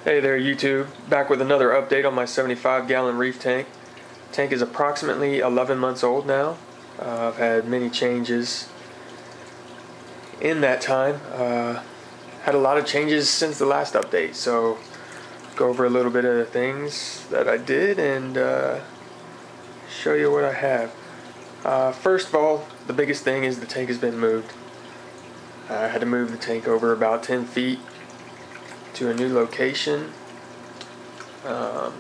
Hey there YouTube, back with another update on my 75-gallon reef tank. Tank is approximately 11 months old now. I've had many changes in that time. Had a lot of changes since the last update, so go over a little bit of the things that I did and show you what I have. First of all, the biggest thing is the tank has been moved. I had to move the tank over about 10 feet to a new location.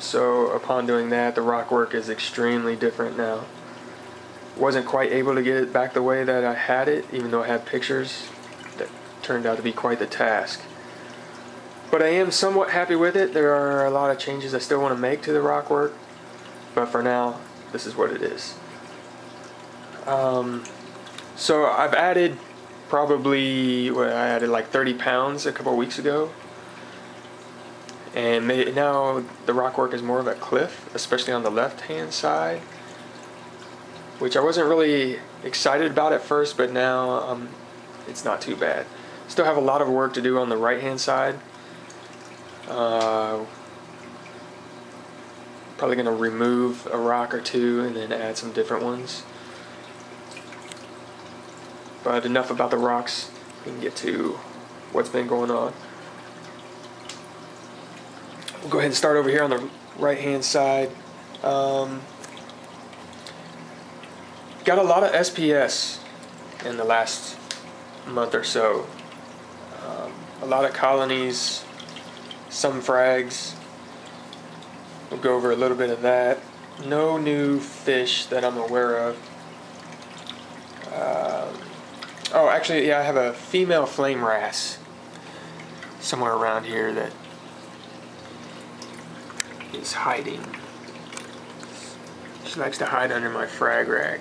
So upon doing that, the rock work is extremely different now. Wasn't quite able to get it back the way that I had it, even though I had pictures. That turned out to be quite the task. But I am somewhat happy with it. There are a lot of changes I still want to make to the rock work, but for now, this is what it is. So I've added probably, I added like 30 pounds a couple of weeks ago. And now the rock work is more of a cliff, especially on the left hand side, which I wasn't really excited about at first, but now it's not too bad. Still have a lot of work to do on the right hand side. Probably going to remove a rock or two and then add some different ones. But enough about the rocks, we can get to what's been going on. We'll go ahead and start over here on the right hand side. Got a lot of SPS in the last month or so. A lot of colonies, some frags. We'll go over a little bit of that. No new fish that I'm aware of. Oh, actually, yeah, I have a female flame wrasse somewhere around here that is hiding. She likes to hide under my frag rag.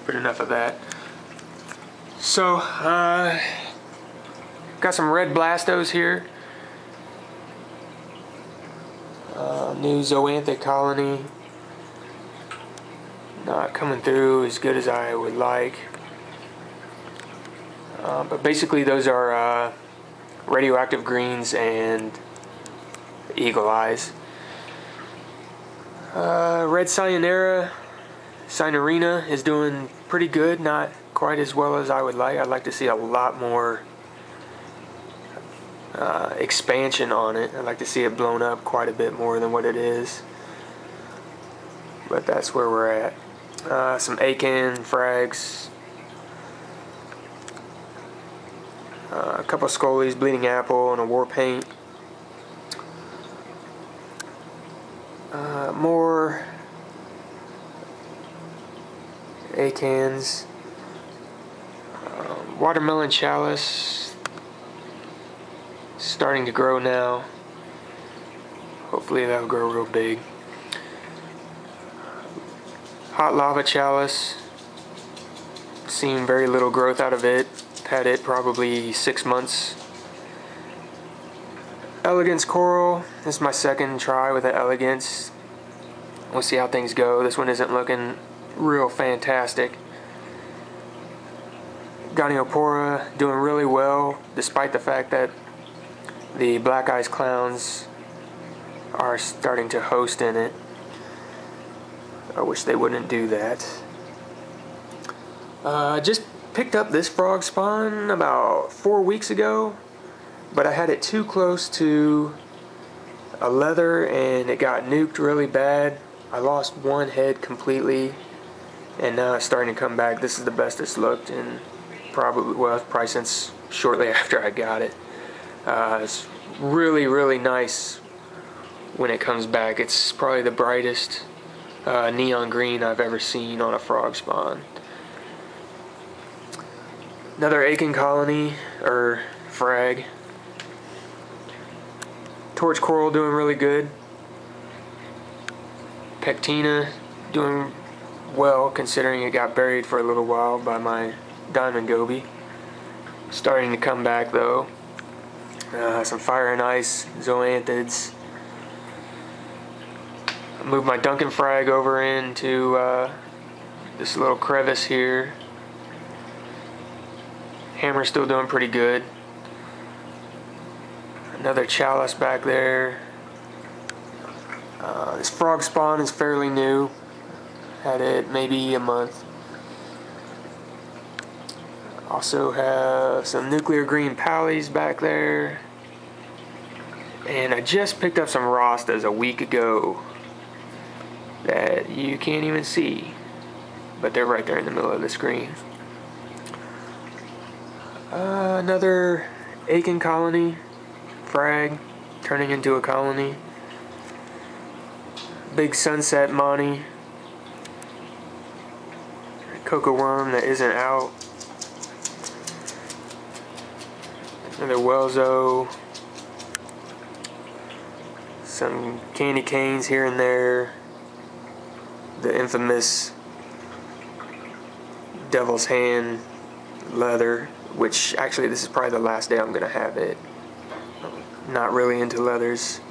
But enough of that. So, got some red blastos here. New zoanthids colony. Not coming through as good as I would like. But basically those are radioactive greens and eagle eyes. Red cyanarina is doing pretty good, not quite as well as I would like. I'd like to see a lot more expansion on it. I'd like to see it blown up quite a bit more than what it is. But that's where we're at. Some akin frags. A couple of scolies, bleeding apple, and a war paint. More acans. Watermelon chalice. Starting to grow now. Hopefully that'll grow real big. Hot lava chalice. Seen very little growth out of it. Had it probably 6 months. Elegance coral. This is my second try with the elegance. We'll see how things go. This one isn't looking real fantastic. Goniopora doing really well, despite the fact that the black eyes clowns are starting to host in it. I wish they wouldn't do that. Just picked up this frog spawn about 4 weeks ago, but I had it too close to a leather and it got nuked really bad. I lost one head completely and now it's starting to come back. This is the best it's looked in probably since shortly after I got it. It's really nice when it comes back. It's probably the brightest neon green I've ever seen on a frog spawn. Another akin colony, or frag. Torch coral doing really good. Pectina doing well considering it got buried for a little while by my diamond goby. Starting to come back though. Some fire and ice zoanthids. Move my Duncan frag over into this little crevice here. Hammer's still doing pretty good. Another chalice back there. This frog spawn is fairly new. Had it maybe a month. Also have some nuclear green pallys back there. And I just picked up some rostas a week ago that you can't even see, but they're right there in the middle of the screen. Another Aiken colony, frag, turning into a colony. Big sunset Monty, cocoa worm that isn't out. Another Welzo. Some candy canes here and there. The infamous devil's hand leather, which actually this is probably the last day I'm gonna have it. Not really into leathers.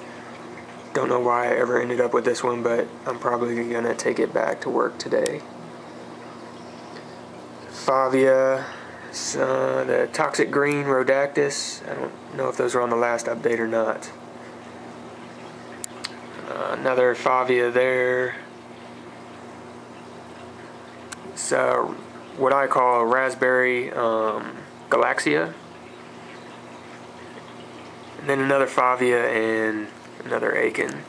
Don't know why I ever ended up with this one, but I'm probably gonna take it back to work today. Favia, the toxic green Rhodactis. I don't know if those were on the last update or not. Another Favia there. It's what I call a raspberry Galaxia. And then another Favia and another Aiken.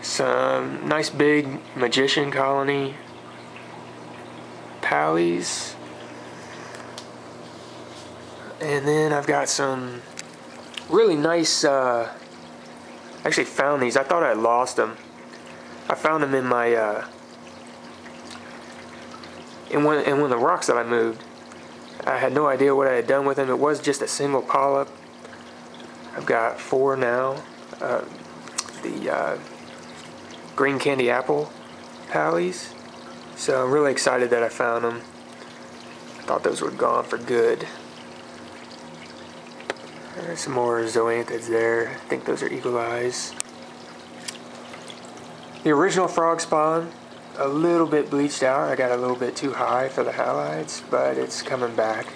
Some nice big magician colony. Pallys. And then I've got some really nice, actually found these. I thought I lost them. I found them in my, in one of the rocks that I moved. I had no idea what I had done with them. It was just a single polyp. I've got 4 now. The green candy apple pallys. So I'm really excited that I found them. I thought those were gone for good. There's some more zoanthids there. I think those are eagle eyes. The original frog spawn, a little bit bleached out. I got a little bit too high for the halides, but it's coming back.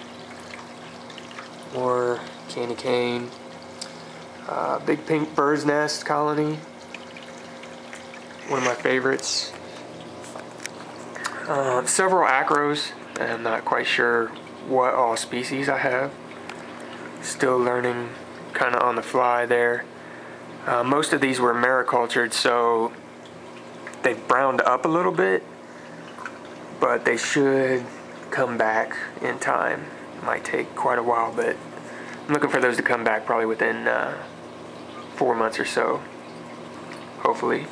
More candy cane. Big pink bird's nest colony. One of my favorites. Several acros. I'm not quite sure what all species I have. Still learning kind of on the fly there. Most of these were maricultured, so they've browned up a little bit, but they should come back in time. Might take quite a while, but I'm looking for those to come back probably within 4 months or so, hopefully.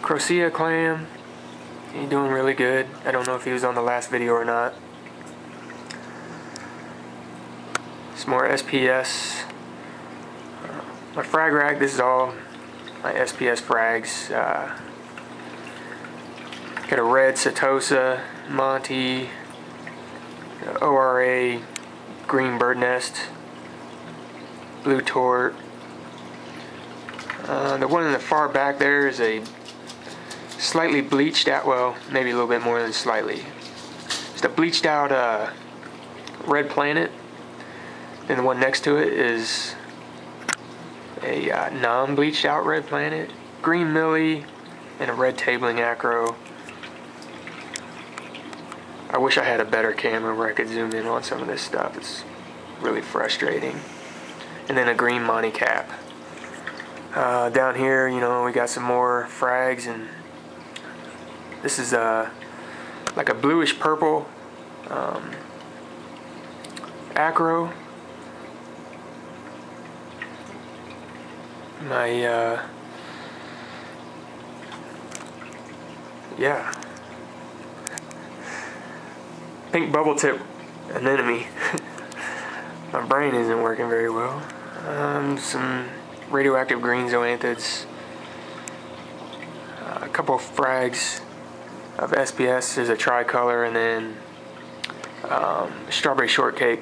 Crocea clam, he's doing really good. I don't know if he was on the last video or not. Some more SPS. My frag rack, this is all my SPS frags. Got a red Setosa, Monty, ORA, green bird nest, blue tort. The one in the far back there is a slightly bleached out, well, maybe a little bit more than slightly. Just a bleached out red planet. And the one next to it is a non-bleached out red planet, green millie, and a red tabling acro. I wish I had a better camera where I could zoom in on some of this stuff. It's really frustrating. And then a green Monty cap. Down here, you know, we got some more frags, and this is like a bluish purple acro. My yeah, pink bubble tip anemone. My brain isn't working very well. Some radioactive green zoanthids, a couple of frags of SPS. There's a tricolor, and then strawberry shortcake,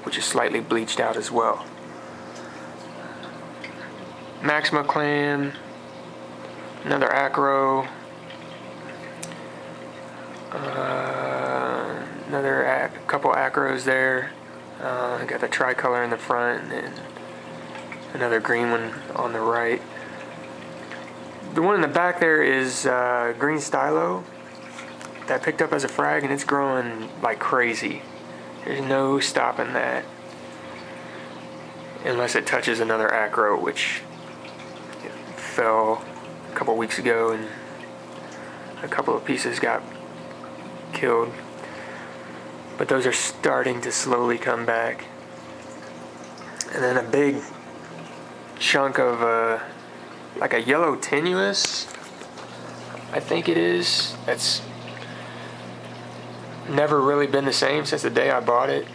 which is slightly bleached out as well. Maxima clam, another acro, couple acros there. I got the tricolor in the front and then another green one on the right. The one in the back there is green stylo that I picked up as a frag, and it's growing like crazy. There's no stopping that unless it touches another acro, which fell a couple weeks ago and a couple of pieces got killed. But those are starting to slowly come back. And then a big chunk of like a yellow tenuous, I think it is, that's never really been the same since the day I bought it.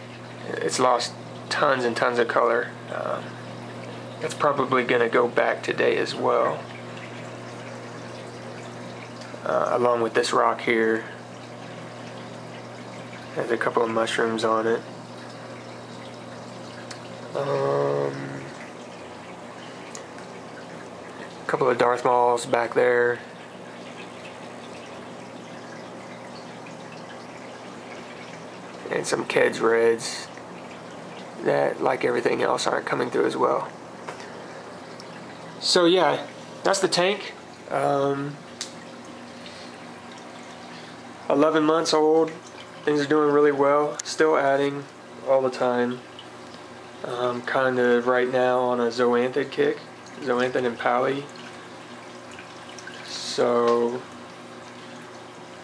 It's lost tons and tons of color. That's probably going to go back today as well, along with this rock here. Has a couple of mushrooms on it. A couple of Darth Mauls back there. And some Ked's Reds that, like everything else, aren't coming through as well. So yeah, that's the tank. 11 months old. Things are doing really well. Still adding all the time. Kind of right now on a zoanthid kick. Zoanthid and pally. So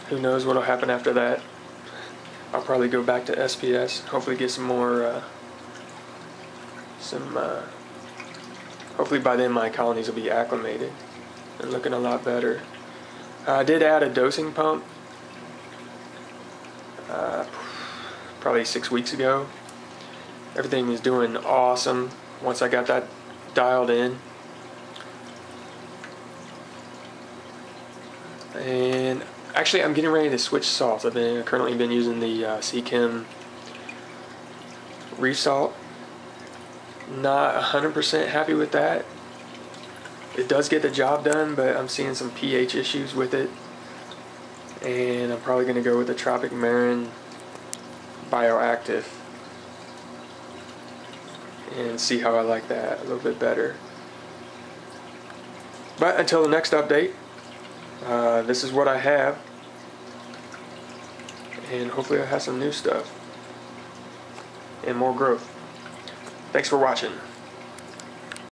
who knows what'll happen after that. I'll probably go back to SPS. Hopefully get some more, hopefully by then my colonies will be acclimated and looking a lot better. I did add a dosing pump probably 6 weeks ago. Everything is doing awesome once I got that dialed in. And actually I'm getting ready to switch salts. I've currently been using the 75g Reef salt. Not 100% happy with that. It does get the job done, but I'm seeing some pH issues with it. And I'm probably going to go with the Tropic Marin Bioactive and see how I like that a little bit better. But until the next update, this is what I have, and hopefully I have some new stuff and more growth. Thanks for watching.